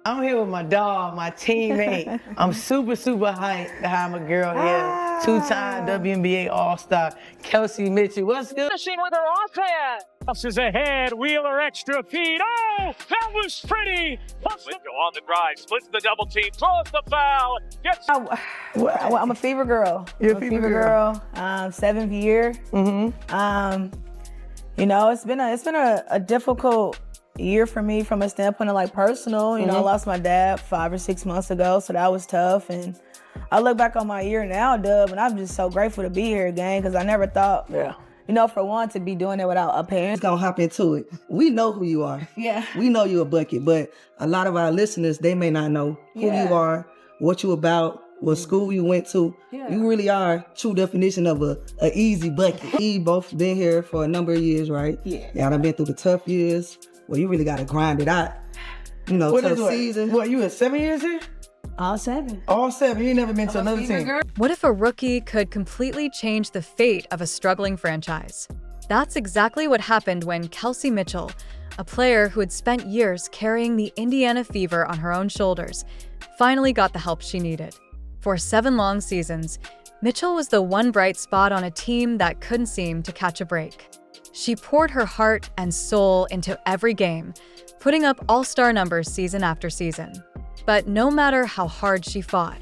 I'm here with my dog, my teammate. I'm super hyped to have my girl here. Two-time WNBA All-Star, Kelsey Mitchell. What's good? Finishing with her offhand. Tosses ahead, Wheeler extra feed. Oh, that was pretty. Window on the drive, splits the double team, throws the foul. Gets. I'm a Fever girl. You're a I'm Fever girl. Seventh year. You know, it's been a difficult year for me from a standpoint of like personal. You know, I lost my dad 5 or 6 months ago, so that was tough. And I look back on my year now, Dub, and I'm just so grateful to be here again because I never thought, you know, for one, to be doing it without a parent. Just gonna hop into it. We know who you are. Yeah. We know you a bucket, but a lot of our listeners, they may not know who you are, what you about, what school you went to. You really are true definition of a easy bucket. We both been here for a number of years, right? Yeah. Y'all done been through the tough years. Well, you really gotta grind it out. You know, tough season. What, you in 7 years here? All 7. All 7. You ain't never been to another team. What if a rookie could completely change the fate of a struggling franchise? That's exactly what happened when Kelsey Mitchell, a player who had spent years carrying the Indiana Fever on her own shoulders, finally got the help she needed. For 7 long seasons, Mitchell was the one bright spot on a team that couldn't seem to catch a break. She poured her heart and soul into every game, putting up all-star numbers season after season. But no matter how hard she fought,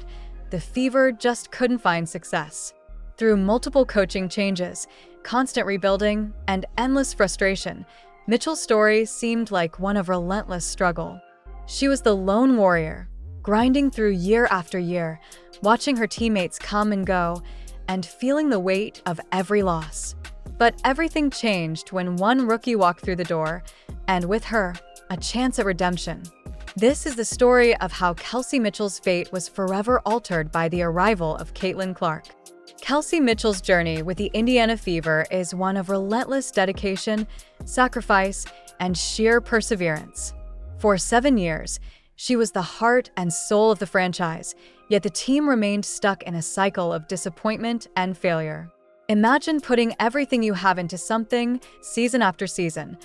the Fever just couldn't find success. Through multiple coaching changes, constant rebuilding, and endless frustration, Mitchell's story seemed like one of relentless struggle. She was the lone warrior, grinding through year after year, watching her teammates come and go, and feeling the weight of every loss. But everything changed when one rookie walked through the door, and with her, a chance at redemption. This is the story of how Kelsey Mitchell's fate was forever altered by the arrival of Caitlin Clark. Kelsey Mitchell's journey with the Indiana Fever is one of relentless dedication, sacrifice, and sheer perseverance. For 7 years, she was the heart and soul of the franchise, yet the team remained stuck in a cycle of disappointment and failure. Imagine putting everything you have into something season after season,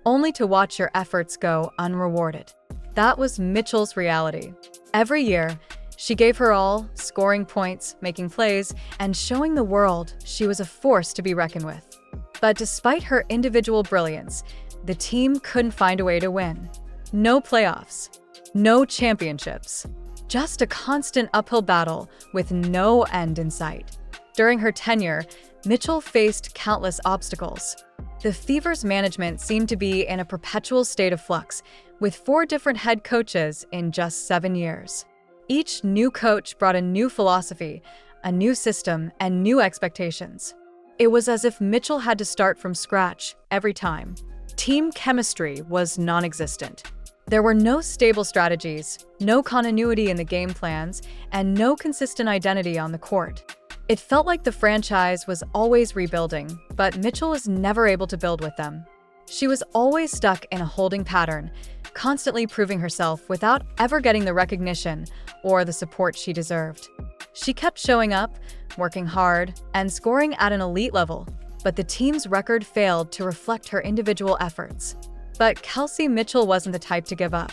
only to watch your efforts go unrewarded. That was Mitchell's reality. Every year, she gave her all, scoring points, making plays, and showing the world she was a force to be reckoned with. But despite her individual brilliance, the team couldn't find a way to win. No playoffs, no championships, just a constant uphill battle with no end in sight. During her tenure, Mitchell faced countless obstacles. The Fever's management seemed to be in a perpetual state of flux, with 4 different head coaches in just 7 years. Each new coach brought a new philosophy, a new system, and new expectations. It was as if Mitchell had to start from scratch every time. Team chemistry was non-existent. There were no stable strategies, no continuity in the game plans, and no consistent identity on the court. It felt like the franchise was always rebuilding, but Mitchell was never able to build with them. She was always stuck in a holding pattern, constantly proving herself without ever getting the recognition or the support she deserved. She kept showing up, working hard, and scoring at an elite level, but the team's record failed to reflect her individual efforts. But Kelsey Mitchell wasn't the type to give up.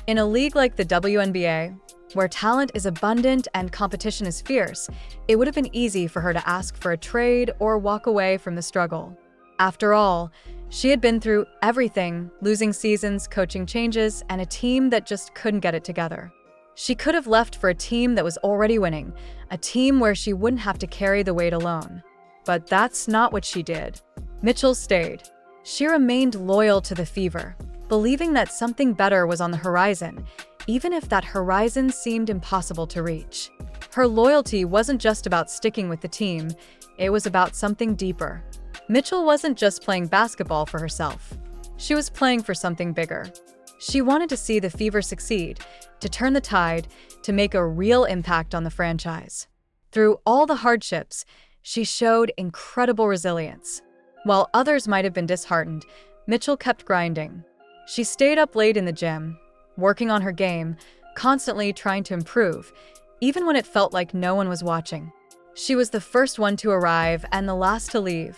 In a league like the WNBA, where talent is abundant and competition is fierce, it would have been easy for her to ask for a trade or walk away from the struggle. After all, she had been through everything, losing seasons, coaching changes, and a team that just couldn't get it together. She could have left for a team that was already winning, a team where she wouldn't have to carry the weight alone. But that's not what she did. Mitchell stayed. She remained loyal to the Fever, believing that something better was on the horizon, even if that horizon seemed impossible to reach. Her loyalty wasn't just about sticking with the team, it was about something deeper. Mitchell wasn't just playing basketball for herself. She was playing for something bigger. She wanted to see the Fever succeed, to turn the tide, to make a real impact on the franchise. Through all the hardships, she showed incredible resilience. While others might have been disheartened, Mitchell kept grinding. She stayed up late in the gym, working on her game, constantly trying to improve, even when it felt like no one was watching. She was the first one to arrive and the last to leave,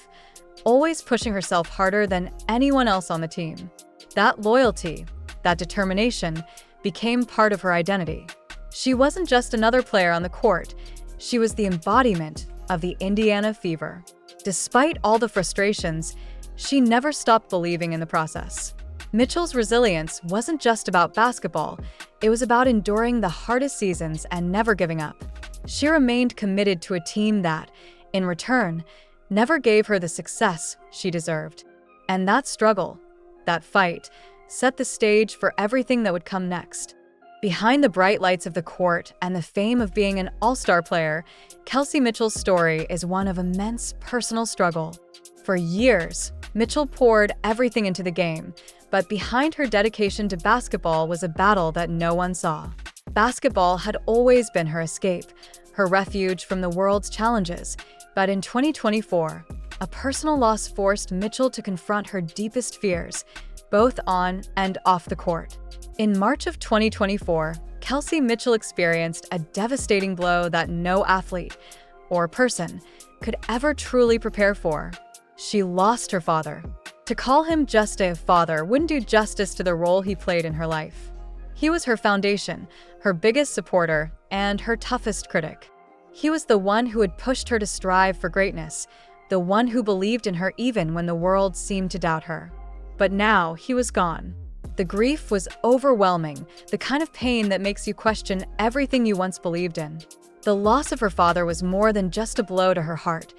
always pushing herself harder than anyone else on the team. That loyalty, that determination, became part of her identity. She wasn't just another player on the court, she was the embodiment of the Indiana Fever. Despite all the frustrations, she never stopped believing in the process. Mitchell's resilience wasn't just about basketball, it was about enduring the hardest seasons and never giving up. She remained committed to a team that, in return, never gave her the success she deserved. And that struggle, that fight, set the stage for everything that would come next. Behind the bright lights of the court and the fame of being an all-star player, Kelsey Mitchell's story is one of immense personal struggle. For years, Mitchell poured everything into the game, but behind her dedication to basketball was a battle that no one saw. Basketball had always been her escape, her refuge from the world's challenges, but in 2024, a personal loss forced Mitchell to confront her deepest fears, both on and off the court. In March of 2024, Kelsey Mitchell experienced a devastating blow that no athlete or person could ever truly prepare for. She lost her father. To call him just a father wouldn't do justice to the role he played in her life. He was her foundation, her biggest supporter, and her toughest critic. He was the one who had pushed her to strive for greatness, the one who believed in her even when the world seemed to doubt her. But now he was gone. The grief was overwhelming, the kind of pain that makes you question everything you once believed in. The loss of her father was more than just a blow to her heart.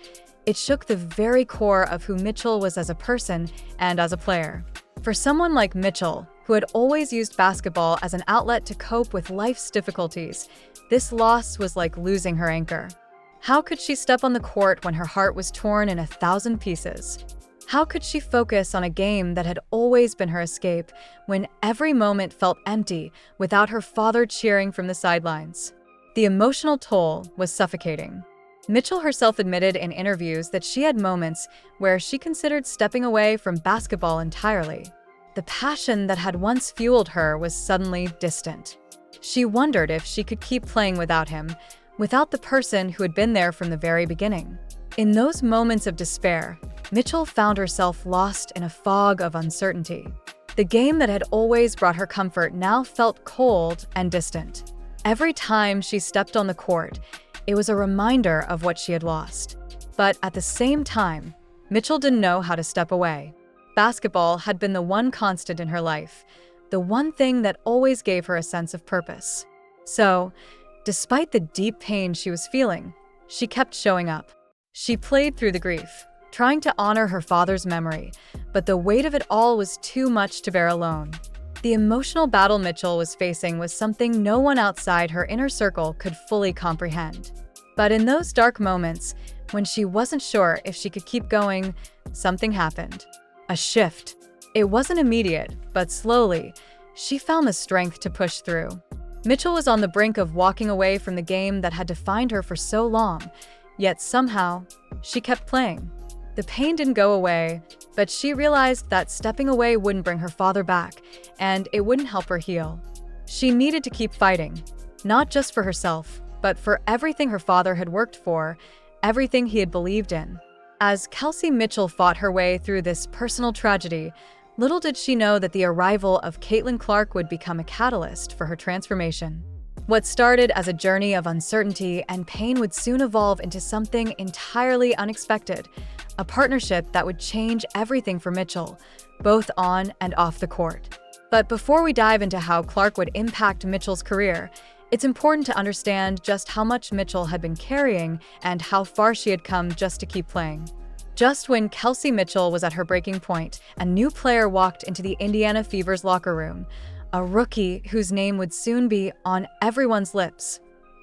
It shook the very core of who Mitchell was as a person and as a player. For someone like Mitchell, who had always used basketball as an outlet to cope with life's difficulties, this loss was like losing her anchor. How could she step on the court when her heart was torn in 1,000 pieces? How could she focus on a game that had always been her escape when every moment felt empty without her father cheering from the sidelines? The emotional toll was suffocating. Mitchell herself admitted in interviews that she had moments where she considered stepping away from basketball entirely. The passion that had once fueled her was suddenly distant. She wondered if she could keep playing without him, without the person who had been there from the very beginning. In those moments of despair, Mitchell found herself lost in a fog of uncertainty. The game that had always brought her comfort now felt cold and distant. Every time she stepped on the court, it was a reminder of what she had lost. But at the same time, Mitchell didn't know how to step away. Basketball had been the one constant in her life, the one thing that always gave her a sense of purpose. So, despite the deep pain she was feeling, she kept showing up. She played through the grief, trying to honor her father's memory, but the weight of it all was too much to bear alone. The emotional battle Mitchell was facing was something no one outside her inner circle could fully comprehend. But in those dark moments, when she wasn't sure if she could keep going, something happened. A shift. It wasn't immediate, but slowly, she found the strength to push through. Mitchell was on the brink of walking away from the game that had defined her for so long, yet somehow, she kept playing. The pain didn't go away, but she realized that stepping away wouldn't bring her father back, and it wouldn't help her heal. She needed to keep fighting, not just for herself, but for everything her father had worked for, everything he had believed in. As Kelsey Mitchell fought her way through this personal tragedy, little did she know that the arrival of Caitlin Clark would become a catalyst for her transformation. What started as a journey of uncertainty and pain would soon evolve into something entirely unexpected, a partnership that would change everything for Mitchell, both on and off the court. But before we dive into how Clark would impact Mitchell's career, it's important to understand just how much Mitchell had been carrying and how far she had come just to keep playing. Just when Kelsey Mitchell was at her breaking point, a new player walked into the Indiana Fever's locker room, a rookie whose name would soon be on everyone's lips,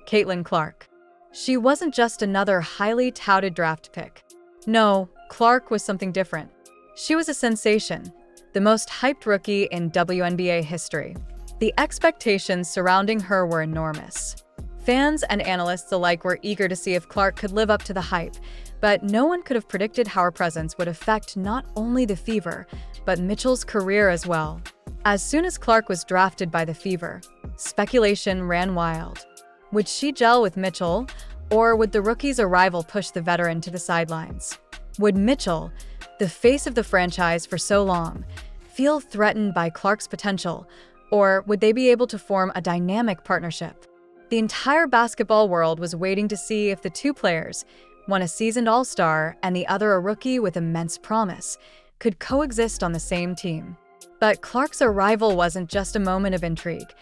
Caitlin Clark. She wasn't just another highly touted draft pick. No, Clark was something different. She was a sensation, the most hyped rookie in WNBA history. The expectations surrounding her were enormous. Fans and analysts alike were eager to see if Clark could live up to the hype, but no one could have predicted how her presence would affect not only the Fever, but Mitchell's career as well. As soon as Clark was drafted by the Fever, speculation ran wild. Would she gel with Mitchell, or would the rookie's arrival push the veteran to the sidelines? Would Mitchell, the face of the franchise for so long, feel threatened by Clark's potential, Or would they be able to form a dynamic partnership? The entire basketball world was waiting to see if the two players, one a seasoned all-star and the other a rookie with immense promise, could coexist on the same team. But Clark's arrival wasn't just a moment of intrigue.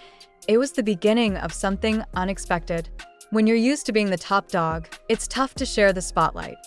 It was the beginning of something unexpected. When you're used to being the top dog, it's tough to share the spotlight.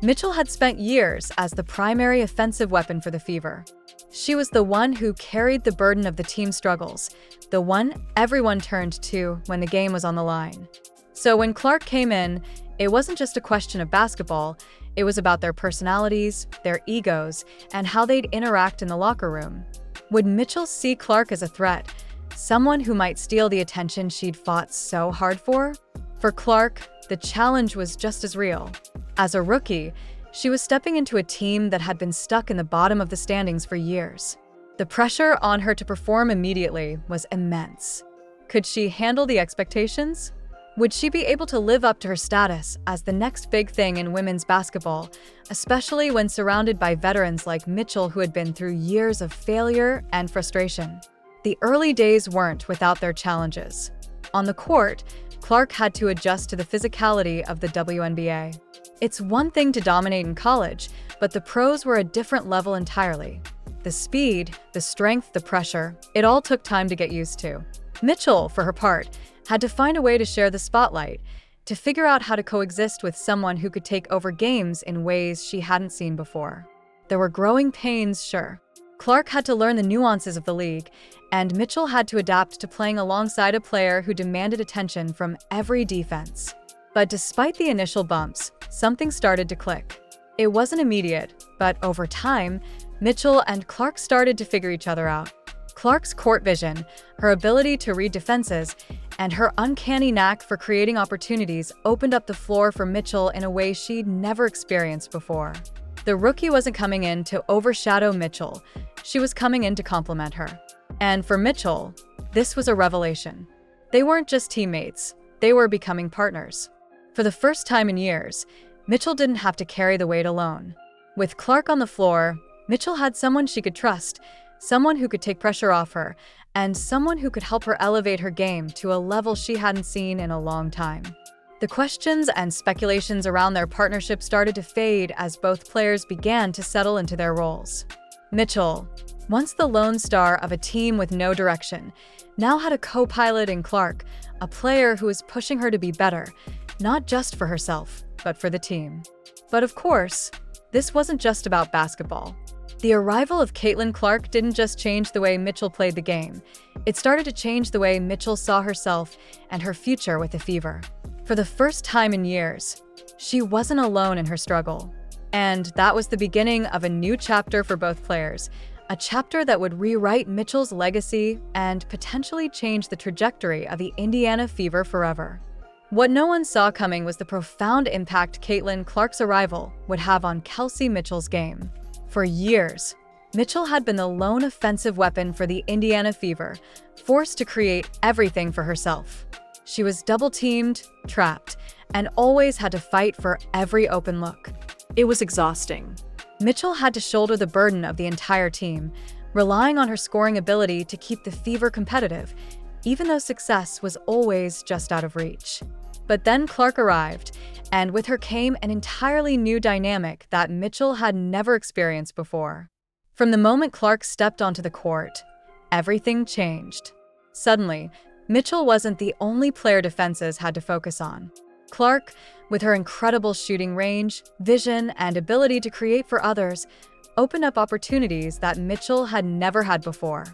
Mitchell had spent years as the primary offensive weapon for the Fever. She was the one who carried the burden of the team's struggles, the one everyone turned to when the game was on the line. So when Clark came in, it wasn't just a question of basketball, it was about their personalities, their egos, and how they'd interact in the locker room. Would Mitchell see Clark as a threat, someone who might steal the attention she'd fought so hard for? For Clark, the challenge was just as real. As a rookie, she was stepping into a team that had been stuck in the bottom of the standings for years. The pressure on her to perform immediately was immense. Could she handle the expectations? Would she be able to live up to her status as the next big thing in women's basketball, especially when surrounded by veterans like Mitchell who had been through years of failure and frustration? The early days weren't without their challenges. On the court, Clark had to adjust to the physicality of the WNBA. It's one thing to dominate in college, but the pros were a different level entirely. The speed, the strength, the pressure, it all took time to get used to. Mitchell, for her part, had to find a way to share the spotlight, to figure out how to coexist with someone who could take over games in ways she hadn't seen before. There were growing pains, sure. Clark had to learn the nuances of the league, and Mitchell had to adapt to playing alongside a player who demanded attention from every defense. But despite the initial bumps, something started to click. It wasn't immediate, but over time, Mitchell and Clark started to figure each other out. Clark's court vision, her ability to read defenses, and her uncanny knack for creating opportunities opened up the floor for Mitchell in a way she'd never experienced before. The rookie wasn't coming in to overshadow Mitchell, she was coming in to complement her. And for Mitchell, this was a revelation. They weren't just teammates, they were becoming partners. For the first time in years, Mitchell didn't have to carry the weight alone. With Clark on the floor, Mitchell had someone she could trust, someone who could take pressure off her, and someone who could help her elevate her game to a level she hadn't seen in a long time. The questions and speculations around their partnership started to fade as both players began to settle into their roles. Mitchell, once the lone star of a team with no direction, now had a co-pilot in Clark, a player who was pushing her to be better, not just for herself, but for the team. But of course, this wasn't just about basketball. The arrival of Caitlin Clark didn't just change the way Mitchell played the game. It started to change the way Mitchell saw herself and her future with the Fever. For the first time in years, she wasn't alone in her struggle. And that was the beginning of a new chapter for both players, a chapter that would rewrite Mitchell's legacy and potentially change the trajectory of the Indiana Fever forever. What no one saw coming was the profound impact Caitlin Clark's arrival would have on Kelsey Mitchell's game. For years, Mitchell had been the lone offensive weapon for the Indiana Fever, forced to create everything for herself. She was double-teamed, trapped, and always had to fight for every open look. It was exhausting. Mitchell had to shoulder the burden of the entire team, relying on her scoring ability to keep the Fever competitive, even though success was always just out of reach. But then Clark arrived, and with her came an entirely new dynamic that Mitchell had never experienced before. From the moment Clark stepped onto the court, everything changed. Suddenly, Mitchell wasn't the only player defenses had to focus on. Clark, with her incredible shooting range, vision, and ability to create for others, opened up opportunities that Mitchell had never had before.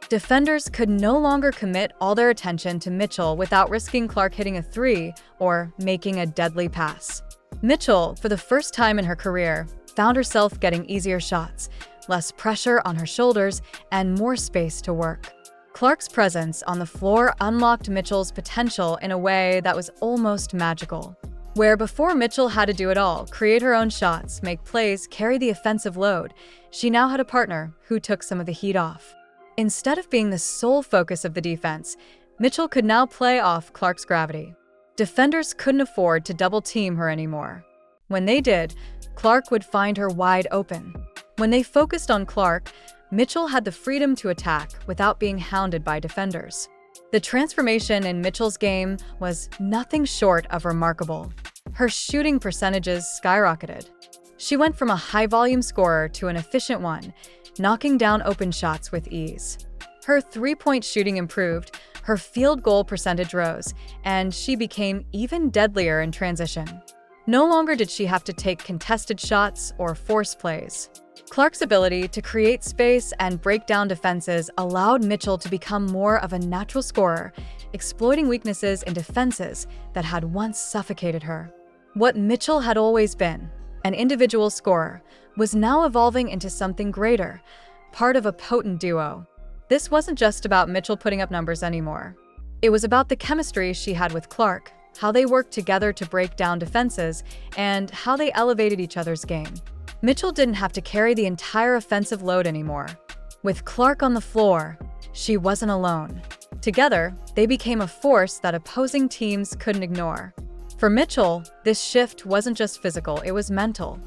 Defenders could no longer commit all their attention to Mitchell without risking Clark hitting a three or making a deadly pass. Mitchell, for the first time in her career, found herself getting easier shots, less pressure on her shoulders, and more space to work. Clark's presence on the floor unlocked Mitchell's potential in a way that was almost magical. Where before Mitchell had to do it all, create her own shots, make plays, carry the offensive load, she now had a partner who took some of the heat off. Instead of being the sole focus of the defense, Mitchell could now play off Clark's gravity. Defenders couldn't afford to double-team her anymore. When they did, Clark would find her wide open. When they focused on Clark, Mitchell had the freedom to attack without being hounded by defenders. The transformation in Mitchell's game was nothing short of remarkable. Her shooting percentages skyrocketed. She went from a high-volume scorer to an efficient one, knocking down open shots with ease. Her three-point shooting improved, her field goal percentage rose, and she became even deadlier in transition. No longer did she have to take contested shots or force plays. Clark's ability to create space and break down defenses allowed Mitchell to become more of a natural scorer, exploiting weaknesses in defenses that had once suffocated her. What Mitchell had always been, an individual scorer, was now evolving into something greater, part of a potent duo. This wasn't just about Mitchell putting up numbers anymore. It was about the chemistry she had with Clark, how they worked together to break down defenses, and how they elevated each other's game. Mitchell didn't have to carry the entire offensive load anymore. With Clark on the floor, she wasn't alone. Together, they became a force that opposing teams couldn't ignore. For Mitchell, this shift wasn't just physical, it was mental.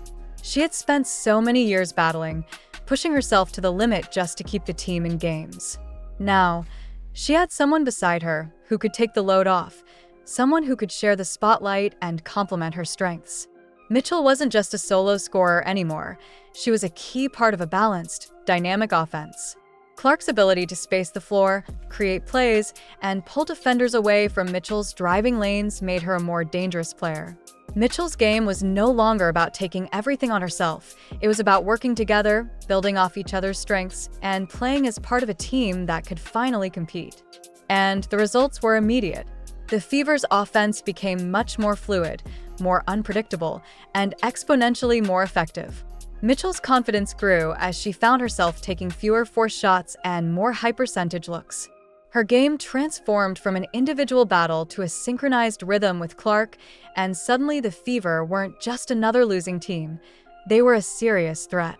She had spent so many years battling, pushing herself to the limit just to keep the team in games. Now, she had someone beside her who could take the load off, someone who could share the spotlight and complement her strengths. Mitchell wasn't just a solo scorer anymore. She was a key part of a balanced, dynamic offense. Clark's ability to space the floor, create plays, and pull defenders away from Mitchell's driving lanes made her a more dangerous player. Mitchell's game was no longer about taking everything on herself. It was about working together, building off each other's strengths, and playing as part of a team that could finally compete. And the results were immediate. The Fever's offense became much more fluid, more unpredictable, and exponentially more effective. Mitchell's confidence grew as she found herself taking fewer forced shots and more high-percentage looks. Her game transformed from an individual battle to a synchronized rhythm with Clark, and suddenly the Fever weren't just another losing team. They were a serious threat.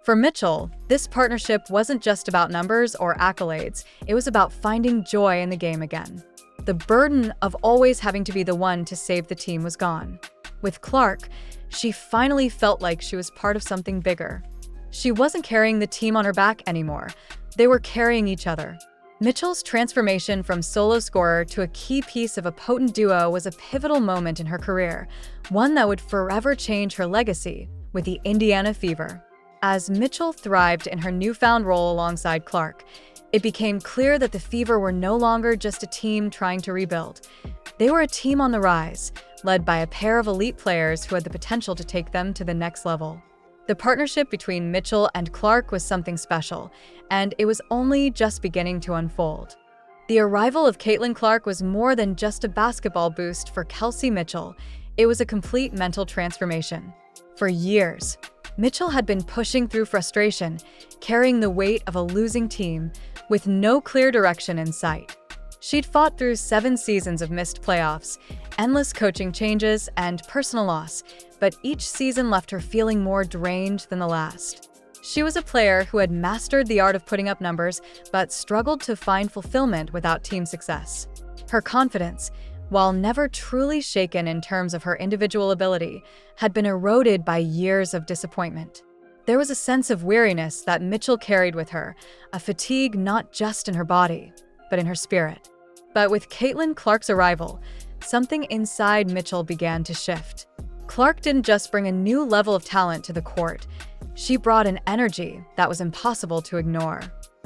For Mitchell, this partnership wasn't just about numbers or accolades, it was about finding joy in the game again. The burden of always having to be the one to save the team was gone. With Clark, she finally felt like she was part of something bigger. She wasn't carrying the team on her back anymore. They were carrying each other. Mitchell's transformation from solo scorer to a key piece of a potent duo was a pivotal moment in her career, one that would forever change her legacy with the Indiana Fever. As Mitchell thrived in her newfound role alongside Clark, it became clear that the Fever were no longer just a team trying to rebuild. They were a team on the rise, led by a pair of elite players who had the potential to take them to the next level. The partnership between Mitchell and Clark was something special, and it was only just beginning to unfold. The arrival of Caitlin Clark was more than just a basketball boost for Kelsey Mitchell. It was a complete mental transformation. For years, Mitchell had been pushing through frustration, carrying the weight of a losing team, with no clear direction in sight. She'd fought through 7 seasons of missed playoffs, endless coaching changes, and personal loss, but each season left her feeling more drained than the last. She was a player who had mastered the art of putting up numbers, but struggled to find fulfillment without team success. Her confidence, while never truly shaken in terms of her individual ability, had been eroded by years of disappointment. There was a sense of weariness that Mitchell carried with her, a fatigue not just in her body, but in her spirit. But with Caitlin Clark's arrival, something inside Mitchell began to shift. Clark didn't just bring a new level of talent to the court. She brought an energy that was impossible to ignore.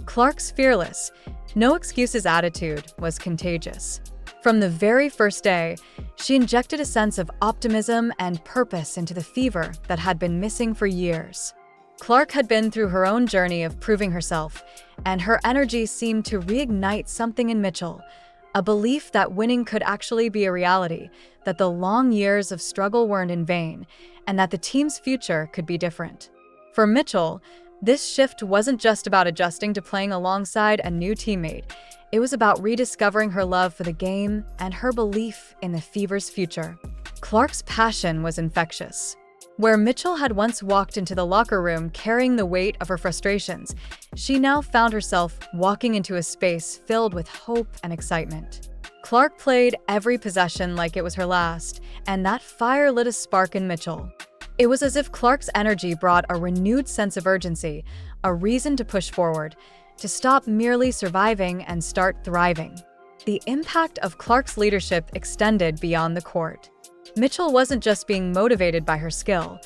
Clark's fearless, no excuses attitude was contagious. From the very first day, she injected a sense of optimism and purpose into the Fever that had been missing for years. Clark had been through her own journey of proving herself, and her energy seemed to reignite something in Mitchell, a belief that winning could actually be a reality, that the long years of struggle weren't in vain, and that the team's future could be different. For Mitchell, this shift wasn't just about adjusting to playing alongside a new teammate. It was about rediscovering her love for the game and her belief in the Fever's future. Clark's passion was infectious. Where Mitchell had once walked into the locker room carrying the weight of her frustrations, she now found herself walking into a space filled with hope and excitement. Clark played every possession like it was her last, and that fire lit a spark in Mitchell. It was as if Clark's energy brought a renewed sense of urgency, a reason to push forward, to stop merely surviving and start thriving. The impact of Clark's leadership extended beyond the court. Mitchell wasn't just being motivated by her skill,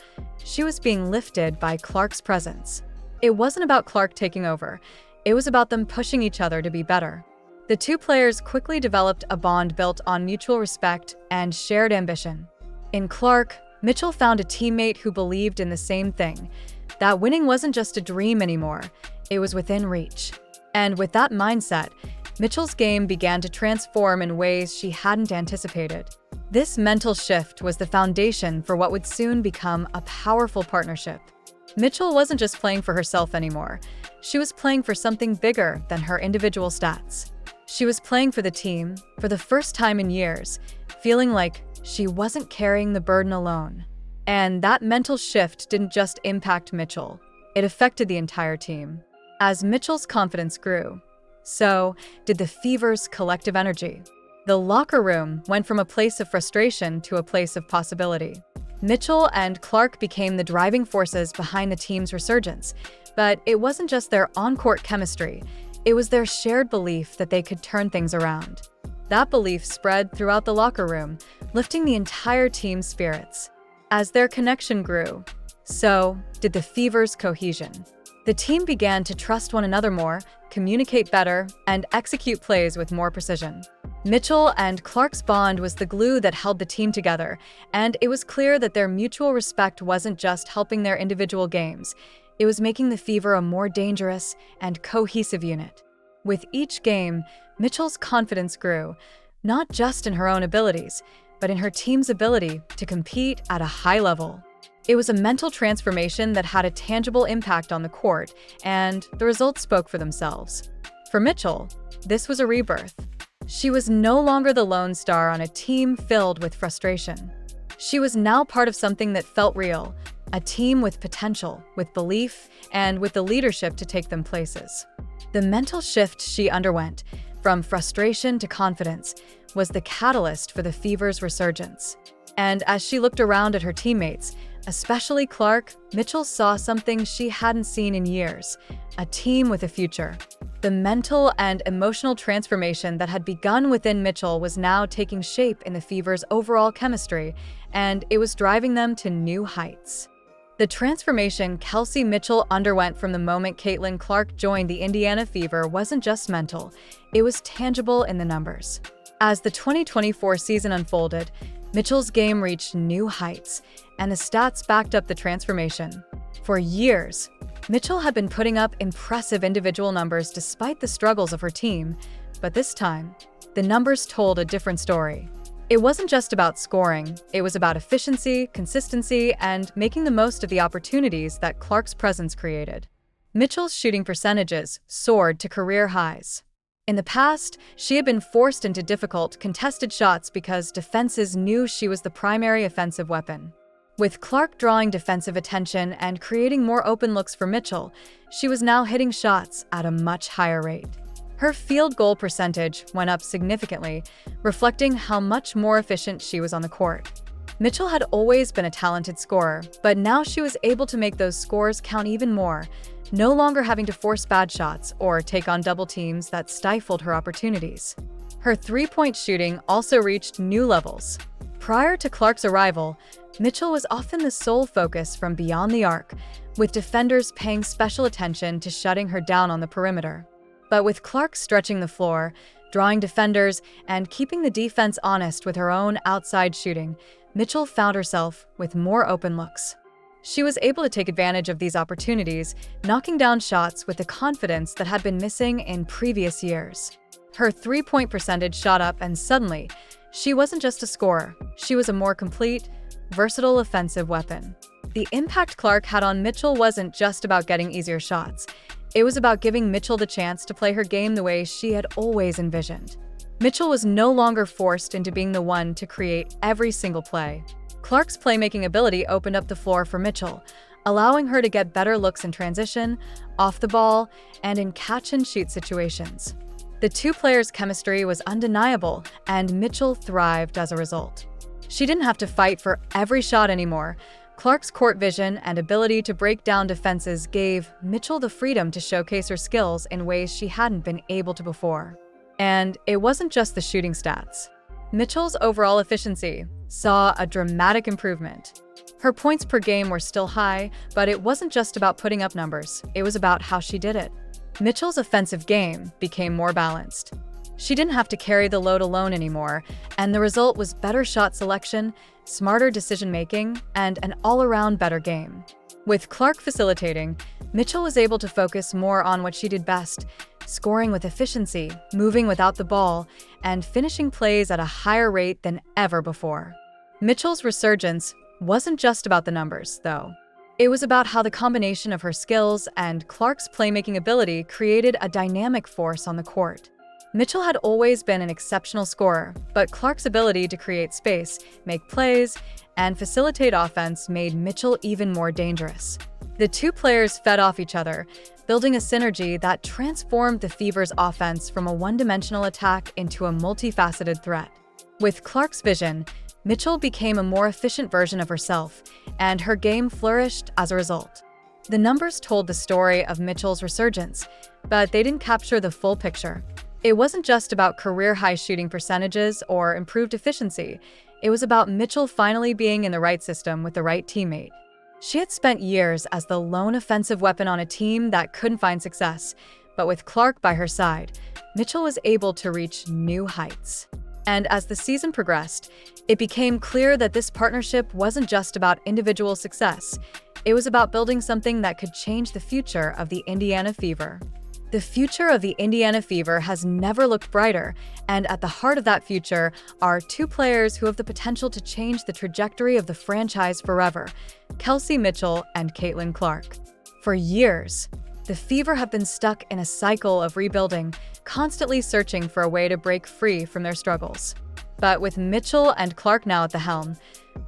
she was being lifted by Clark's presence. It wasn't about Clark taking over, it was about them pushing each other to be better. The two players quickly developed a bond built on mutual respect and shared ambition. In Clark, Mitchell found a teammate who believed in the same thing, that winning wasn't just a dream anymore, it was within reach. And with that mindset, Mitchell's game began to transform in ways she hadn't anticipated. This mental shift was the foundation for what would soon become a powerful partnership. Mitchell wasn't just playing for herself anymore. She was playing for something bigger than her individual stats. She was playing for the team, for the first time in years, feeling like she wasn't carrying the burden alone. And that mental shift didn't just impact Mitchell, it affected the entire team. As Mitchell's confidence grew, so did the Fever's collective energy. The locker room went from a place of frustration to a place of possibility. Mitchell and Clark became the driving forces behind the team's resurgence, but it wasn't just their on-court chemistry, it was their shared belief that they could turn things around. That belief spread throughout the locker room, lifting the entire team's spirits. As their connection grew, so did the Fever's cohesion. The team began to trust one another more, communicate better, and execute plays with more precision. Mitchell and Clark's bond was the glue that held the team together, and it was clear that their mutual respect wasn't just helping their individual games, it was making the Fever a more dangerous and cohesive unit. With each game, Mitchell's confidence grew, not just in her own abilities, but in her team's ability to compete at a high level. It was a mental transformation that had a tangible impact on the court, and the results spoke for themselves. For Mitchell, this was a rebirth. She was no longer the lone star on a team filled with frustration. She was now part of something that felt real, a team with potential, with belief, and with the leadership to take them places. The mental shift she underwent, from frustration to confidence, was the catalyst for the Fever's resurgence. And as she looked around at her teammates, especially Clark, Mitchell saw something she hadn't seen in years, a team with a future. The mental and emotional transformation that had begun within Mitchell was now taking shape in the Fever's overall chemistry, and it was driving them to new heights. The transformation Kelsey Mitchell underwent from the moment Caitlin Clark joined the Indiana Fever wasn't just mental, it was tangible in the numbers. As the 2024 season unfolded, Mitchell's game reached new heights, and the stats backed up the transformation. For years, Mitchell had been putting up impressive individual numbers despite the struggles of her team, but this time, the numbers told a different story. It wasn't just about scoring, it was about efficiency, consistency, and making the most of the opportunities that Clark's presence created. Mitchell's shooting percentages soared to career highs. In the past, she had been forced into difficult, contested shots because defenses knew she was the primary offensive weapon. With Clark drawing defensive attention and creating more open looks for Mitchell, she was now hitting shots at a much higher rate. Her field goal percentage went up significantly, reflecting how much more efficient she was on the court. Mitchell had always been a talented scorer, but now she was able to make those scores count even more, no longer having to force bad shots or take on double teams that stifled her opportunities. Her three-point shooting also reached new levels. Prior to Clark's arrival, Mitchell was often the sole focus from beyond the arc, with defenders paying special attention to shutting her down on the perimeter. But with Clark stretching the floor, drawing defenders, and keeping the defense honest with her own outside shooting, Mitchell found herself with more open looks. She was able to take advantage of these opportunities, knocking down shots with the confidence that had been missing in previous years. Her three-point percentage shot up, and suddenly, she wasn't just a scorer, she was a more complete, versatile offensive weapon. The impact Clark had on Mitchell wasn't just about getting easier shots. It was about giving Mitchell the chance to play her game the way she had always envisioned. Mitchell was no longer forced into being the one to create every single play. Clark's playmaking ability opened up the floor for Mitchell, allowing her to get better looks in transition, off the ball, and in catch-and-shoot situations. The two players' chemistry was undeniable, and Mitchell thrived as a result. She didn't have to fight for every shot anymore. Clark's court vision and ability to break down defenses gave Mitchell the freedom to showcase her skills in ways she hadn't been able to before. And it wasn't just the shooting stats. Mitchell's overall efficiency saw a dramatic improvement. Her points per game were still high, but it wasn't just about putting up numbers, it was about how she did it. Mitchell's offensive game became more balanced. She didn't have to carry the load alone anymore, and the result was better shot selection, smarter decision-making, and an all-around better game. With Clark facilitating, Mitchell was able to focus more on what she did best, scoring with efficiency, moving without the ball, and finishing plays at a higher rate than ever before. Mitchell's resurgence wasn't just about the numbers, though. It was about how the combination of her skills and Clark's playmaking ability created a dynamic force on the court. Mitchell had always been an exceptional scorer, but Clark's ability to create space, make plays, and facilitate offense made Mitchell even more dangerous. The two players fed off each other, building a synergy that transformed the Fever's offense from a one-dimensional attack into a multifaceted threat. With Clark's vision, Mitchell became a more efficient version of herself, and her game flourished as a result. The numbers told the story of Mitchell's resurgence, but they didn't capture the full picture. It wasn't just about career-high shooting percentages or improved efficiency. It was about Mitchell finally being in the right system with the right teammate. She had spent years as the lone offensive weapon on a team that couldn't find success, but with Clark by her side, Mitchell was able to reach new heights. And as the season progressed, it became clear that this partnership wasn't just about individual success. It was about building something that could change the future of the Indiana Fever. The future of the Indiana Fever has never looked brighter, and at the heart of that future are two players who have the potential to change the trajectory of the franchise forever, Kelsey Mitchell and Caitlin Clark. For years, the Fever have been stuck in a cycle of rebuilding, constantly searching for a way to break free from their struggles. But with Mitchell and Clark now at the helm,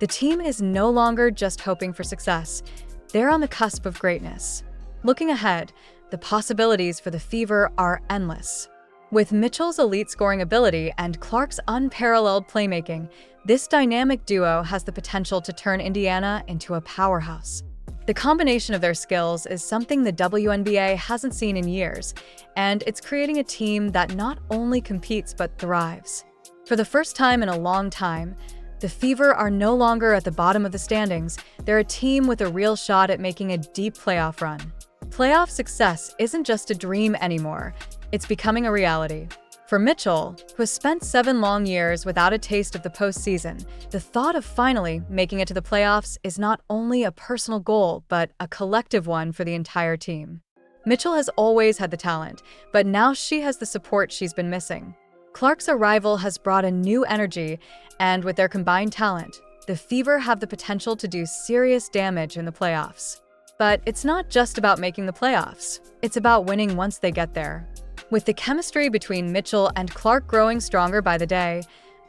the team is no longer just hoping for success. They're on the cusp of greatness. Looking ahead, the possibilities for the Fever are endless. With Mitchell's elite scoring ability and Clark's unparalleled playmaking, this dynamic duo has the potential to turn Indiana into a powerhouse. The combination of their skills is something the WNBA hasn't seen in years, and it's creating a team that not only competes but thrives. For the first time in a long time, the Fever are no longer at the bottom of the standings. They're a team with a real shot at making a deep playoff run. Playoff success isn't just a dream anymore, it's becoming a reality. For Mitchell, who has spent 7 long years without a taste of the postseason, the thought of finally making it to the playoffs is not only a personal goal, but a collective one for the entire team. Mitchell has always had the talent, but now she has the support she's been missing. Clark's arrival has brought a new energy, and with their combined talent, the Fever have the potential to do serious damage in the playoffs. But it's not just about making the playoffs. It's about winning once they get there. With the chemistry between Mitchell and Clark growing stronger by the day,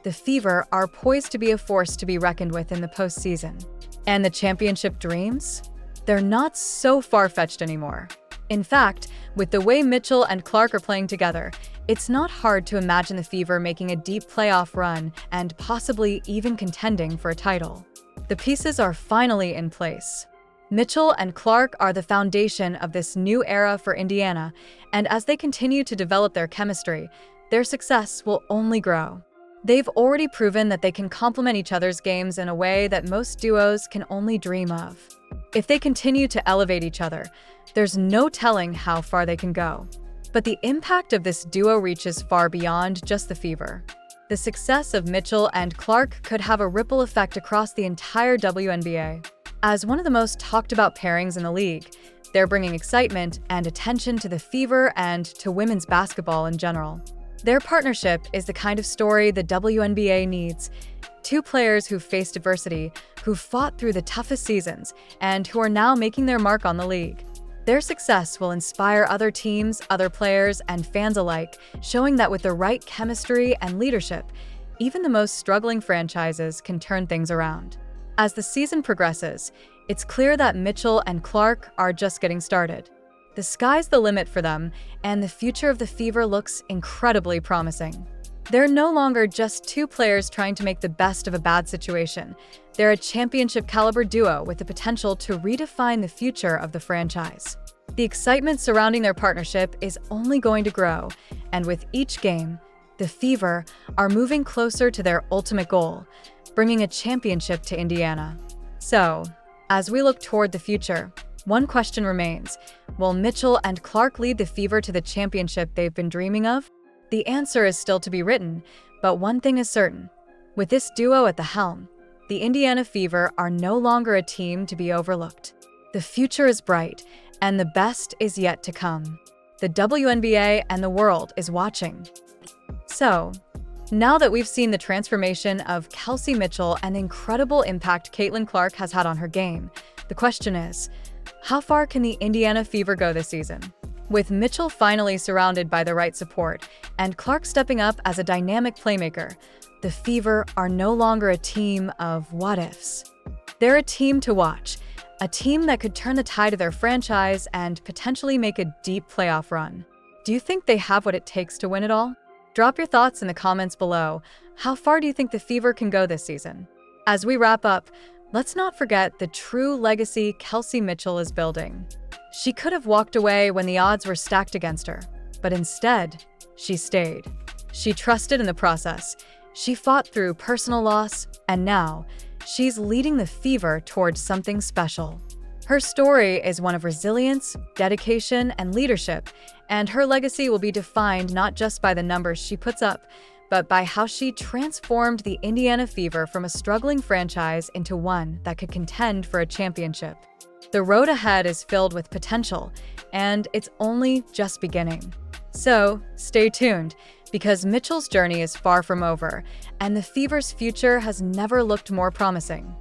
the Fever are poised to be a force to be reckoned with in the postseason. And the championship dreams? They're not so far-fetched anymore. In fact, with the way Mitchell and Clark are playing together, it's not hard to imagine the Fever making a deep playoff run and possibly even contending for a title. The pieces are finally in place. Mitchell and Clark are the foundation of this new era for Indiana, and as they continue to develop their chemistry, their success will only grow. They've already proven that they can complement each other's games in a way that most duos can only dream of. If they continue to elevate each other, there's no telling how far they can go. But the impact of this duo reaches far beyond just the Fever. The success of Mitchell and Clark could have a ripple effect across the entire WNBA. As one of the most talked about pairings in the league, they're bringing excitement and attention to the Fever and to women's basketball in general. Their partnership is the kind of story the WNBA needs. Two players who've faced adversity, who've fought through the toughest seasons, and who are now making their mark on the league. Their success will inspire other teams, other players, and fans alike, showing that with the right chemistry and leadership, even the most struggling franchises can turn things around. As the season progresses, it's clear that Mitchell and Clark are just getting started. The sky's the limit for them, and the future of the Fever looks incredibly promising. They're no longer just two players trying to make the best of a bad situation. They're a championship-caliber duo with the potential to redefine the future of the franchise. The excitement surrounding their partnership is only going to grow, and with each game, the Fever are moving closer to their ultimate goal, bringing a championship to Indiana. So, as we look toward the future, one question remains. Will Mitchell and Clark lead the Fever to the championship they've been dreaming of? The answer is still to be written, but one thing is certain. With this duo at the helm, the Indiana Fever are no longer a team to be overlooked. The future is bright, and the best is yet to come. The WNBA and the world is watching. So, now that we've seen the transformation of Kelsey Mitchell and the incredible impact Caitlin Clark has had on her game, the question is, how far can the Indiana Fever go this season? With Mitchell finally surrounded by the right support and Clark stepping up as a dynamic playmaker, the Fever are no longer a team of what-ifs. They're a team to watch, a team that could turn the tide of their franchise and potentially make a deep playoff run. Do you think they have what it takes to win it all? Drop your thoughts in the comments below. How far do you think the Fever can go this season? As we wrap up, let's not forget the true legacy Kelsey Mitchell is building. She could have walked away when the odds were stacked against her, but instead, she stayed. She trusted in the process. She fought through personal loss, and now, she's leading the Fever towards something special. Her story is one of resilience, dedication, and leadership, and her legacy will be defined not just by the numbers she puts up, but by how she transformed the Indiana Fever from a struggling franchise into one that could contend for a championship. The road ahead is filled with potential, and it's only just beginning. So, stay tuned, because Mitchell's journey is far from over, and the Fever's future has never looked more promising.